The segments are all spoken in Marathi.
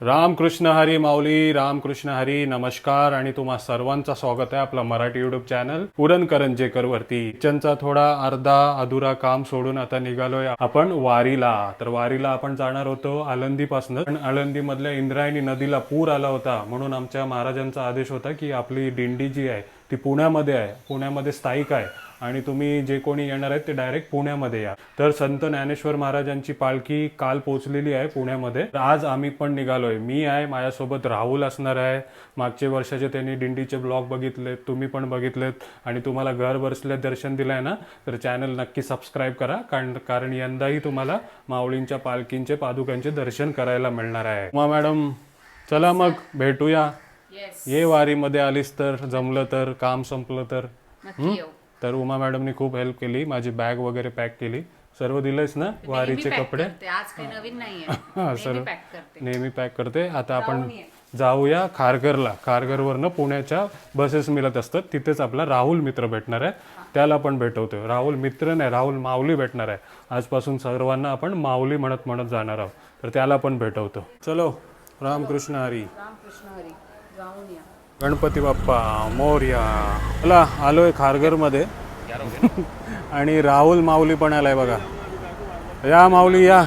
रामकृष्ण हरी माऊली, रामकृष्ण हरी. नमस्कार आणि तुम्हा सर्वांचं स्वागत आहे आपला मराठी युट्यूब चॅनल पुरणकरंजेकर वरती. किचनचा थोडा अर्धा अधुरा काम सोडून आता निघालोय आपण वारीला. तर वारीला आपण जाणार होतो आळंदीपासून, पण आळंदी मधल्या इंद्रायणी नदीला पूर आला होता, म्हणून आमच्या महाराजांचा आदेश होता की आपली दिंडी जी आहे ती पुण्यामध्ये आहे, पुण्यामध्ये स्थायिक आहे आणि तुम्ही जे कोणी येणार आहेत ते डायरेक्ट पुण्यामध्ये या. तर संत ज्ञानेश्वर महाराजांची पालखी काल पोहोचलेली आहे पुण्यामध्ये. तर आज आम्ही पण निघालोय. मी आहे, माझ्यासोबत राहुल असणार आहे. मागच्या वर्षाचे त्यांनी दिंडीचे ब्लॉग बघितलेत, तुम्ही पण बघितलेत आणि तुम्हाला घर बसल्या दर्शन दिलंय ना, तर चॅनल नक्की सबस्क्राईब करा, कारण यंदाही तुम्हाला माऊलींच्या पालखींचे पादुकांचे दर्शन करायला मिळणार आहे. उमा मॅडम, चला मग भेटूया. ये वारीमध्ये आलीस तर, जमलं तर, काम संपलं तर. तर उमा मॅडमनी खूप हेल्प केली, माझी बॅग वगैरे पॅक केली, सर्व दिलंयस ना वारीचे कपडे. आज काही नवीन नाहीये. हा सर्व नेहमी पॅक करते. आता आपण जाऊया खारघरला. खारघरवरनं पुण्याच्या बसेस मिळत असतात, तिथेच आपला राहुल मित्र भेटणार आहे, त्याला पण भेटवतोय. राहुल मित्र नाही, राहुल माऊली भेटणार आहे. आजपासून सर्वांना आपण माऊली म्हणत म्हणत जाणार आहोत, तर त्याला पण भेटवतो. चलो, रामकृष्ण हरी. रामकृष्ण हरी. जाऊन या. गणपती बाप्पा मोरया. चला, आलोय खारघरमध्ये आणि राहुल माऊली पण आलाय बघा. या माऊली या,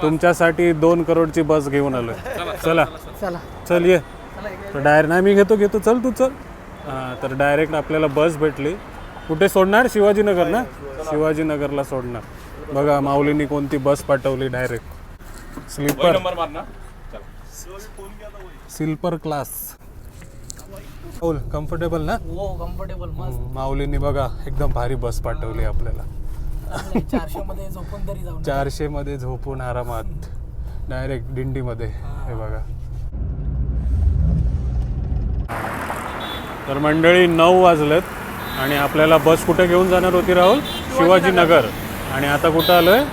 तुमच्यासाठी 2 करोडची बस घेऊन आलोय. चला चल ये. तर डायरेक्ट नाही, मी घेतो चल तू चल. तर डायरेक्ट आपल्याला बस भेटली. कुठे सोडणार? शिवाजीनगर ना, शिवाजीनगरला सोडणार. बघा माऊलींनी कोणती बस पाठवली, direct sleeper, sleeper class. Comfortable ना? हो, कम्फर्टेबल मस्त. माऊलींनी बघा एकदम भारी बस पाठवली आपल्याला. 400 मध्ये झोपून तरी जाऊ. 400 मध्ये झोपून आरामात डायरेक्ट दिंडीमध्ये. हे बघा. तर मंडळी 9 वाजलेत आणि आपल्याला बस कुठे घेऊन जाणार होती राहुल? शिवाजीनगर. आणि आता कुठं आलोय?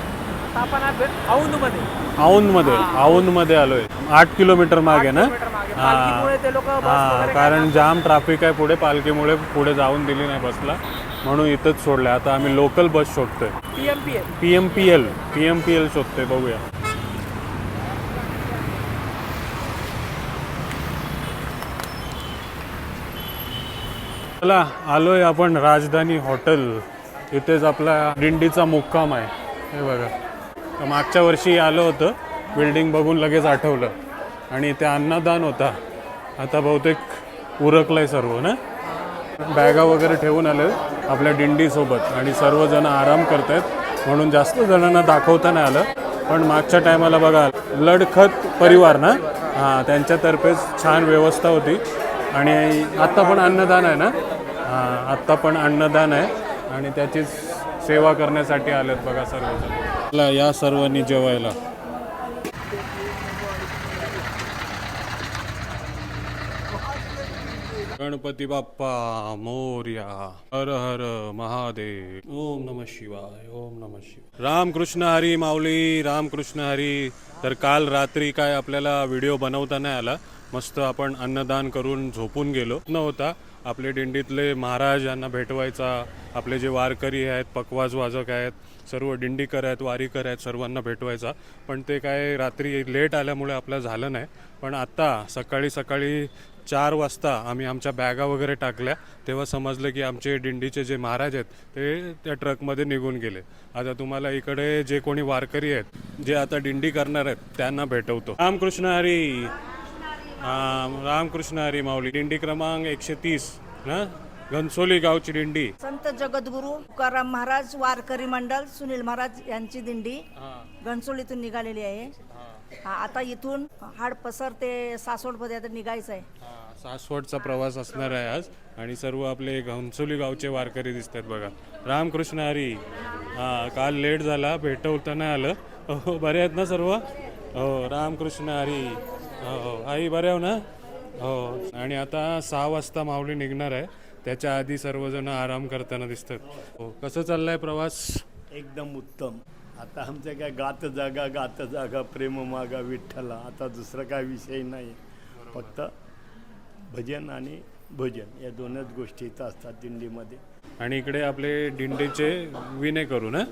आपण औंधमध्ये. औंधमध्ये आलोय. 8 किलोमीटर मागे ना. पालखीमुळे ते लोक हा, कारण जाम ट्रॅफिक आहे पुढे, पालखीमुळे पुढे जाऊन दिली नाही बसला, म्हणून इथंच सोडलंय. आता आम्ही लोकल बस शोधतोय, पीएमपीएल शोधतोय. बघूया. चला, आलोय आपण राजधानी हॉटेल. इथेच आपला दिंडीचा मुक्काम आहे. हे बघा. तर मागच्या वर्षी आलो होतं, बिल्डिंग बघून लगेच आठवलं. आणि ते अन्नदान होता, आता बहुतेक उरकलंय सर्व ना. बॅगा वगैरे ठेवून आले आपल्या दिंडीसोबत आणि सर्वजण आराम करतायत, म्हणून जास्त जणांना दाखवता नाही आलं. पण मागच्या टायमाला बघा, लडखत परिवार ना, हां, त्यांच्यातर्फेच छान व्यवस्था होती. आणि आत्ता पण अन्नदान आहे ना. हां, आत्ता पण अन्नदान आहे आणि त्याचीच सेवा करण्यासाठी आलेत बघा सर्वजण. या सर्वांनी जेवायला. गणपती बाप्पा मोरया. हर हर महादेव. ओम नमः शिवाय, ओम नमः शिवाय. रामकृष्ण हरी माऊली, रामकृष्ण हरी. तर काल रात्री काय आपल्याला व्हिडिओ बनवता नाही आला. मस्त आपण अन्नदान करून झोपून गेलो नव्हता. आपले दिंडीतले महाराज यांना भेटवायचा, आपले जे वारकरी आहेत, पकवाज वाजक आहेत, सर्व दिंडीकर आहेत, वारीकर आहेत, सर्वांना भेटवायचा. पण ते काय रात्री लेट आल्यामुळे आपलं झालं नाही. पण आत्ता सकाळी 4 वाजता आम्ही आमच्या बॅगा वगैरे टाकल्या, तेव्हा समजलं की आमचे दिंडीचे जे महाराज आहेत ते त्या ट्रकमध्ये निघून गेले. आता तुम्हाला इकडे जे कोणी वारकरी आहेत, जे आता दिंडी करणार आहेत, त्यांना भेटवतो. रामकृष्ण हरी. रामकृष्ण हरी माऊली. दिंडी क्रमांक 130 ना, घनसोली गावची दिंडी. संत जगद्गुरु तुकाराम महाराज वारकरी मंडळ सुनील महाराज यांची दिंडी घनसोलीतून निघालेली आहे. आता इथून हाडपसर ते सासवडमध्ये आता निघायचं आहे. सासवडचा प्रवास असणार आहे आज. आणि सर्व आपले घनसोली गावचे वारकरी दिसतात बघा. रामकृष्ण हरी. काल लेट झाला, भेटवता नाही आलं. हो, बरे आहेत ना सर्व? हो, रामकृष्ण हरी. हो, आई बरे हो ना? हो. आणि आता 6 वाजता माऊली निघणार आहे, त्याच्या आधी सर्वजण आराम करताना दिसतात. हो, कसं चाललाय प्रवास? एकदम उत्तम. आता आमचं काय गात जागा प्रेम मागा विठ्ठला. आता दुसरं काय विषय नाही, फक्त भजन आणि भोजन या 2च गोष्टी इथं असतात दिंडीमध्ये. आणि इकडे आपले दिंडीचे विने करू ना.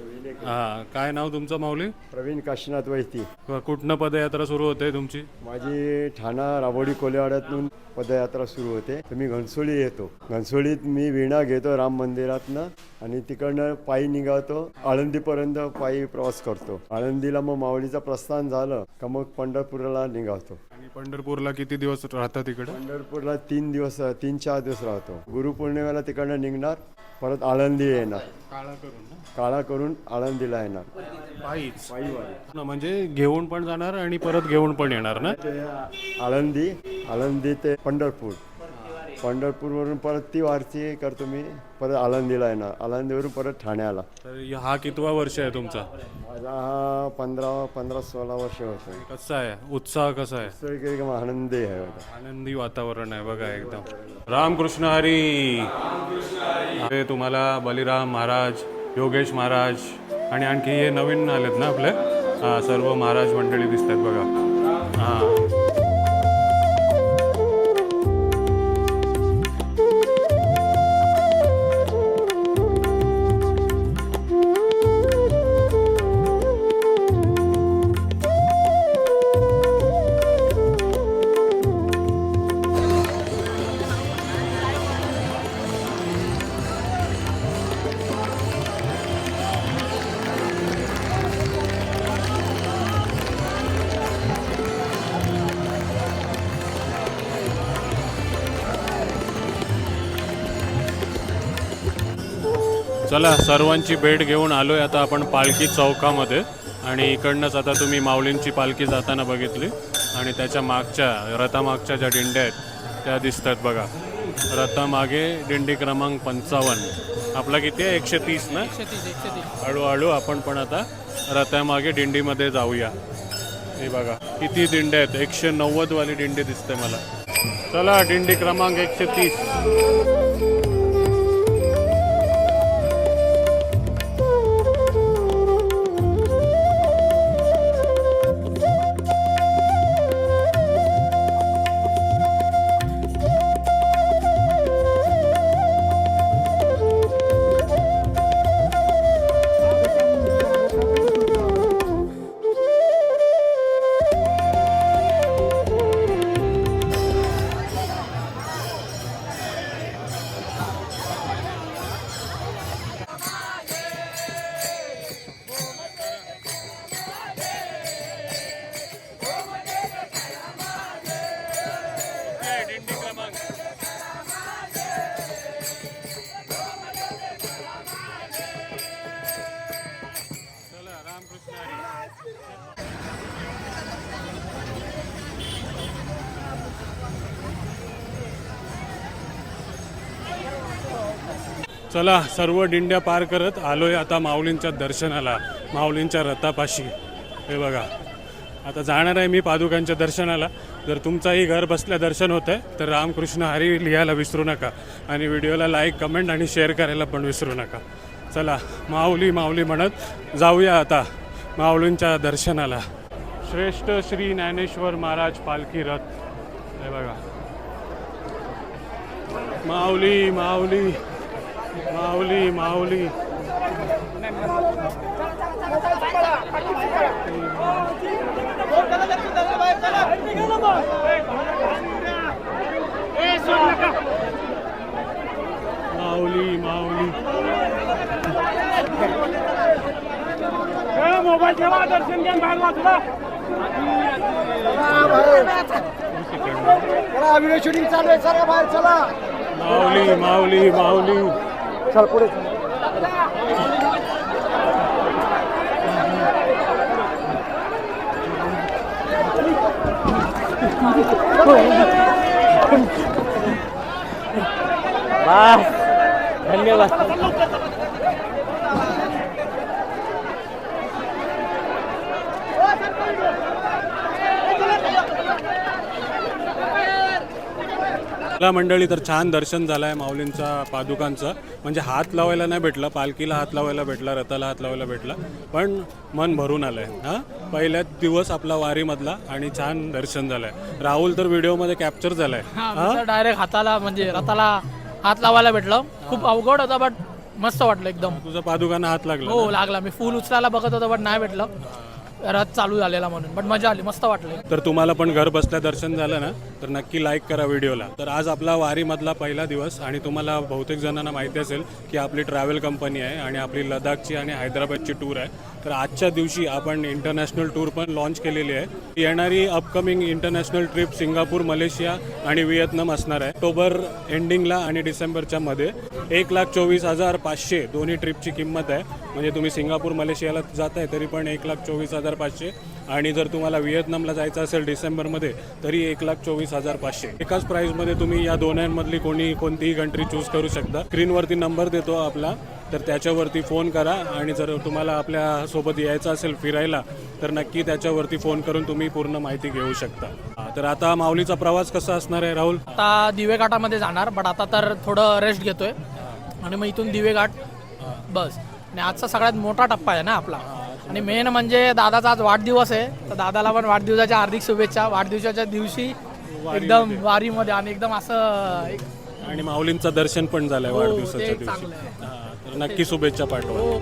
हा, काय नाव तुमचं माऊली? प्रवीण काशीनाथ वैती. कुठनं पदयात्रा सुरू होते तुमची? माझी ठाणा राबोडी कोलेवाड्यातून पदयात्रा सुरू होते. तर मी घनसोली येतो. घनसोलीत मी वीणा घेतो राम मंदिरातनं आणि तिकडनं पायी निघातो. आळंदीपर्यंत पायी प्रवास करतो. आळंदीला मग माऊलीचं प्रस्थान झालं का मग पंढरपूरला निघातो. आणि पंढरपूरला किती दिवस राहता तिकडे? पंढरपूरला 3-4 दिवस राहतो. गुरुपौर्णिमेला तिकडनं निघणार, परत आळंदी येणार. काळा करून आळंदीला येणार. पायीच पायीवारी. म्हणजे घेऊन पण जाणार आणि परत घेऊन पण येणार ना. ते आळंदी ते पंढरपूरवरून परत ती वारची करतो मी. परत आळंदीला येणार. आळंदीवरून परत ठाण्याला. तर हा कितवा वर्ष आहे तुमचा? माझा हा 15-16 वर्ष होतो. कसा आहे उत्साह? कसा आहे? तो एक आनंदी आहे होता. आनंदी वातावरण आहे बघा एकदम. रामकृष्ण हरी. हे तुम्हाला बलिराम महाराज, योगेश महाराज आणि आणखी हे नवीन आलेत ना आपले. हा, सर्व महाराज मंडळी दिसतात बघा. हा, चला सर्वांची भेट घेऊन आलोय आता आपण पालखी चौकामध्ये. आणि इकडनंच आता तुम्ही माऊलींची पालखी जाताना बघितली आणि त्याच्या मागच्या रथामागच्या ज्या दिंड्या आहेत त्या दिसतात बघा. रथामागे दिंडी क्रमांक 55. आपला किती आहे? 130 ना. 130. हळूहळू आपण पण आता रथामागे दिंडीमध्ये जाऊया. हे बघा किती दिंड्या आहेत. 190 वाली दिंडी दिसते मला. चला दिंडी क्रमांक 130. चला सर्व दिंड्या पार करत आलोय आता माऊलींच्या दर्शनाला, माऊलींच्या रथापाशी. हे बघा आता जाणार आहे मी पादुकांच्या दर्शनाला. जर तुमचाही घर बसल्या दर्शन होतं आहे तर रामकृष्ण हरी लिहायला विसरू नका आणि व्हिडिओला लाईक, कमेंट आणि शेअर करायला पण विसरू नका. चला माऊली माऊली म्हणत जाऊया आता माऊलींच्या दर्शनाला. श्रेष्ठ श्री ज्ञानेश्वर महाराज पालखी रथ. हे बघा माऊली माऊली माऊली माऊली. माऊली माऊली. मोबाईल ठेवा, दर्शन घ्या, बाहेर वाचला. व्हिडिओ शूटिंग चालू आहे. चला बाहेर चला. माऊली माऊली माऊली. चल पुढे. बस धन्यवाद. मंडळी तर छान दर्शन झालं आहे माऊलींचा पादुकांचं. म्हणजे हात लावायला नाही भेटला, पालखीला हात लावायला भेटला, रथाला हात लावायला भेटला, पण मन भरून आलं आहे. हां पहिल्याच दिवस आपला वारीमधला आणि छान दर्शन झालं आहे. राहुल तर व्हिडिओमध्ये कॅप्चर झाला आहे. डायरेक्ट हाताला म्हणजे रथाला हात लावायला भेटलं. खूप अवघड होता बट मस्त वाटलं एकदम. तुझा पादुकांना हात लागला हो लागला. मी फुल उचलायला बघत होतो बट नाही भेटलं. रथ चालू झालेला म्हणून बट मजा आली. मस्त वाटलं. तर तुम्हाला पण घर बसल्या दर्शन झालं ना तर नक्की लाईक करा व्हिडिओला. तर आज आपला वारीमधला पहिला दिवस आणि तुम्हाला बहुतेक जणांना माहिती असेल की आपली ट्रॅव्हल कंपनी आहे आणि आपली लडाखची आणि हैदराबादची टूर आहे. तर आजच्या दिवशी आपण इंटरनॅशनल टूर पण लॉन्च केलेली आहे. येणारी upcoming international trip Singapore, Malaysia आणि व्हिएतनाम असणार आहे. ऑक्टोबर एंडिंगला आणि डिसेंबरच्या मध्ये 1,24,500 दोन्ही ट्रिपची किंमत आहे. म्हणजे तुम्ही सिंगापूर, मलेशियाला जाताय तरी पण 1,24,500 आणि जर तुम्हाला व्हिएतनामला जायचं असेल डिसेंबरमध्ये तरी 1,24,500. एकाच प्राईजमध्ये तुम्ही या दोन्हीमधली कोणतीही कंट्री चूज करू शकता. स्क्रीनवरती नंबर देतो आपला, तर त्याच्यावरती फोन करा आणि जर तुम्हाला आपल्या सोबत यायचं असेल फिरायला तर नक्की त्याच्यावरती फोन करून तुम्ही पूर्ण माहिती घेऊ शकता. तर आता माऊलीचा प्रवास कसा असणार आहे राहुल? आता दिवे घाटामध्ये जाणार बट आता तर थोडं रेस्ट घेतोय आणि मग इथून दिवे घाट बस. आणि आजचा सगळ्यात मोठा टप्पा आहे ना आपला. आणि मेन म्हणजे दादाचा आज वाढदिवस आहे. तर दादाला पण वाढदिवसाच्या हार्दिक शुभेच्छा. वाढदिवसाच्या दिवशी एकदम वारीमध्ये आणि एकदम असं आणि माऊलींचं दर्शन पण झालंय हो, वाढदिवसाच्या ते एक दिवशी. चांगलं आहे. तर नक्की शुभेच्छा पाठवा. हो.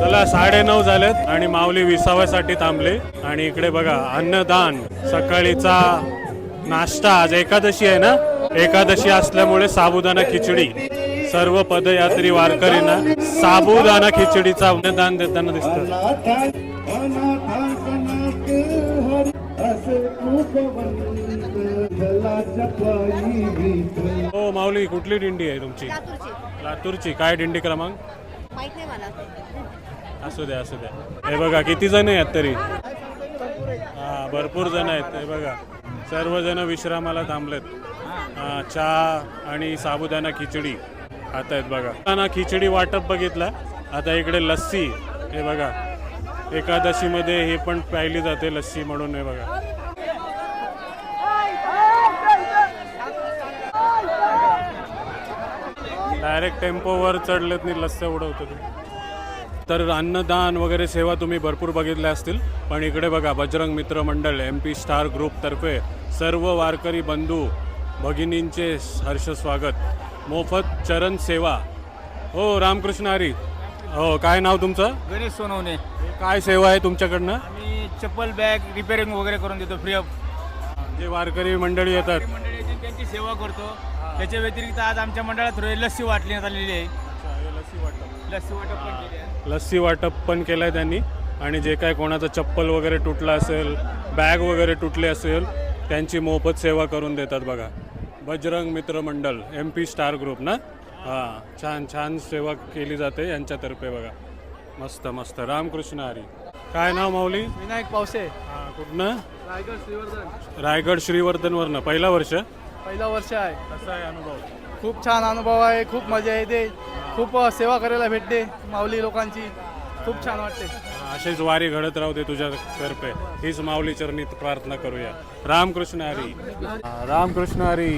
चला 9:30 झालेत आणि माऊली विसाव्यासाठी थांबले. आणि इकडे बघा अन्नदान, सकाळीचा नाश्ता. आज एकादशी आहे ना, एकादशी असल्यामुळे साबुदाणा खिचडी. सर्व पदयात्री वारकरींना साबुदाणा खिचडीचा अन्नदान देताना दिसतं. हो माऊली, कुठली दिंडी आहे तुमची? लातूरची. काय दिंडी क्रमांक? माहित नाही मला. असू द्या असू द्या. हे बघा किती जण आहेत तरी. हा भरपूर जण आहेत. हे बघा सर्वजण विश्रामाला थांबलेत. चहा आणि साबुदाणा खिचडी खात आहेत बघा. साबुदाणा खिचडी वाटप बघितला. आता इकडे लस्सी. हे बघा एकादशीमध्ये हे पण प्यायली जाते लस्सी म्हणून. हे बघा डायरेक्ट टेम्पोवर चढलेत नि लस्सी उडवतो तुम्ही. तर अन्नदान वगैरे सेवा तुम्ही भरपूर बघितल्या असतील. पण इकडे बघा बजरंग मित्र मंडळ MP स्टार ग्रुपतर्फे सर्व वारकरी बंधू भगिनींचे हर्ष स्वागत. मोफत चरण सेवा. हो रामकृष्ण हरी. हो काय नाव तुमचं? गणेश सोनवणे. काय सेवा आहे तुमच्याकडनं? आम्ही चप्पल बॅग रिपेअरिंग वगैरे करून देतो फ्री ऑफ. जे वारकरी मंडळी येतात मंडळी येतील त्यांची सेवा करतो. त्याच्या व्यतिरिक्त आज आमच्या मंडळात लस्सी वाटण्यात आलेली आहे. लस्सी वाटप पण केली आहे. लस्सी वाटप पण केलं आहे त्यांनी. आणि जे काय कोणाचं चप्पल वगैरे तुटलं असेल, बॅग वगैरे तुटले असेल, त्यांची मोफत सेवा करून देतात बघा. बजरंग मित्र मंडळ MP स्टार ग्रुप ना. हां छान छान सेवा केली जाते यांच्यातर्फे बघा. मस्त मस्त. रामकृष्ण हरी. काय नाव माऊली? विनायक पावसे. हां कुठनं? रायगड श्रीवर्धन. रायगड श्रीवर्धनवरनं. पहिला वर्ष. पहिला वर्ष आहे. कसा आहे अनुभव? खूप छान अनुभव आहे. खूप मजा येते. खूप सेवा करायला भेटते माऊली लोकांची. खूप छान वाटते. असेच वारी घडत राहू दे तुझ्यातर्फे हीच माऊली चरणी प्रार्थना करूया. रामकृष्ण हरी. रामकृष्ण हरी.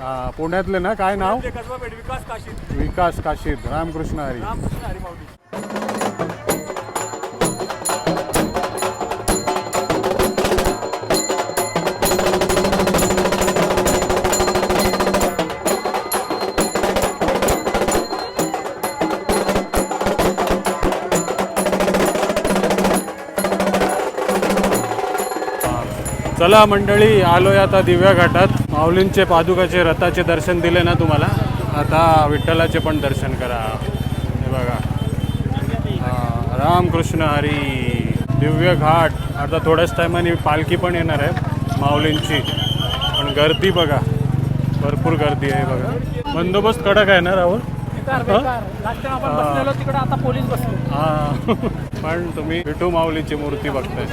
हा पुण्यातले ना. काय नाव? विकास काशीद. रामकृष्ण हरी. चला मंडळी, आलोय आता दिव्या घाटात. माऊलींचे पादुकाचे रथाचे दर्शन दिले ना तुम्हाला. आता विठ्ठलाचे पण दर्शन करा. हे बघा. रामकृष्ण हरी. दिव्य घाट. आता थोड्याच टायमाने पालखी पण येणार आहे माऊलींची. पण गर्दी बघा, भरपूर गर्दी आहे बघा. बंदोबस्त कडक आहे ना राहुल? लास्ट टाइम आपण बसलेलो तिकडे, आता पोलीस बसले. हा पण तुम्ही विठू माऊलीची मूर्ती बघताय.